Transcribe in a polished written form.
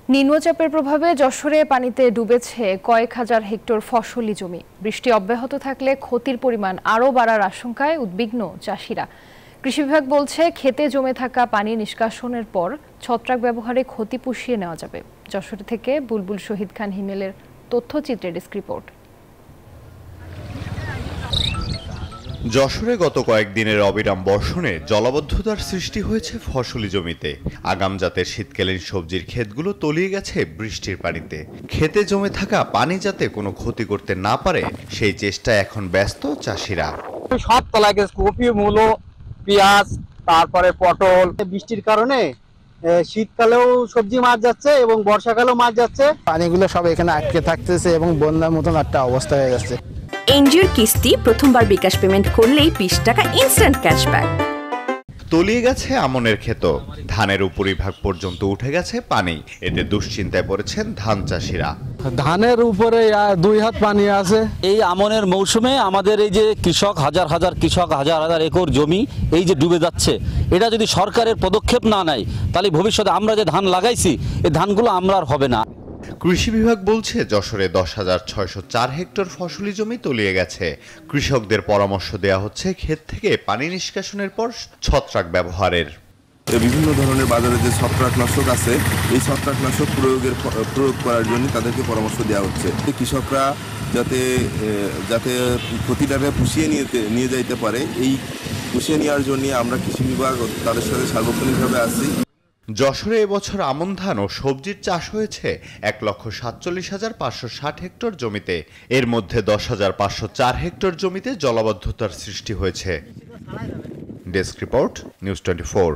নিম্নচাপের প্রভাবে যশোরে পানিতে ডুবেছে কয়েক হাজার হেক্টর ফসলি জমি। বৃষ্টি অব্যাহত থাকলে ক্ষতির পরিমাণ আরও বাড়ার আশঙ্কায় উদ্বিগ্ন চাষিরা। কৃষি বিভাগ বলছে, খেতে জমে থাকা পানি নিষ্কাশনের পর ছত্রাক ব্যবহারে ক্ষতি পুষিয়ে নেওয়া যাবে। যশোর থেকে বুলবুল শহীদ খান হিমেলের তথ্যচিত্রে ডেস্ক রিপোর্ট। যশোরে গত কয়েকদিনের অবিরাম বর্ষণে জলাবদ্ধতার সৃষ্টি হয়েছে ফসলি জমিতে। আগাম জাতের শীতকালীন সবজির ক্ষেতগুলো তলিয়ে গেছে বৃষ্টির পানিতে। খেতে জমে থাকা পানি যাতে কোনো ক্ষতি করতে না পারে সেই চেষ্টায় এখন ব্যস্ত চাষিরা। সব তলায় গেছে, কপি, মূলো, পেঁয়াজ, তারপরে পটল। বৃষ্টির কারণে শীতকালেও সবজি মাছ যাচ্ছে এবং বর্ষাকালেও মাছ যাচ্ছে। পানিগুলো সব এখানে আটকে থাকতেছে এবং বন্যার মতন একটা অবস্থা হয়ে যাচ্ছে। এনজিওর কিস্তি প্রথমবার বিকাশ পেমেন্ট করলেই 20 টাকা ইনস্ট্যান্ট ক্যাশব্যাক। তলিয়ে গেছে আমনের ক্ষেত, ধানের উপরিভাগ পর্যন্ত উঠে গেছে পানি। এতে দুশ্চিন্তায় পড়েছেন ধান চাষিরা। ধানের উপরে 2 হাত পানি আছে। এই আমনের মৌসুমে আমাদের এই যে কৃষক হাজার হাজার একর জমি এই যে ডুবে যাচ্ছে, এটা যদি সরকারের পদক্ষেপ না নেয় তাহলে ভবিষ্যতে আমরা যে ধান লাগাইছি এই ধানগুলো আমরা আর হবে না। কৃষি বিভাগ বলছে, যশোরে 10,604 হেক্টর ফসলি জমি তলিয়ে গেছে। কৃষকদের পরামর্শ দেওয়া হচ্ছে ক্ষেত থেকে পানি নিষ্কাশনের পর ছত্রাক ব্যবহারের। বিভিন্ন ধরনের বাজারে যে ছত্রাকনাশক আছে, এই ছত্রাকনাশক প্রয়োগ করার জন্য তাদেরকে পরামর্শ দেওয়া হচ্ছে। কৃষকরা যাতে ক্ষতিটাকে পুষিয়ে নিয়ে যাইতে পারে, এই পুষিয়ে নেওয়ার জন্য আমরা কৃষি বিভাগ তাদের সাথে সার্বক্ষণিকভাবে আছি। যশোরে এবছর আমন ধান ও সবজির চাষ হয়েছে 1,47,560 হেক্টর জমিতে। এর মধ্যে 10,504 হেক্টর জমিতে জলাবদ্ধতার সৃষ্টি হয়েছে। Desk report, news 24।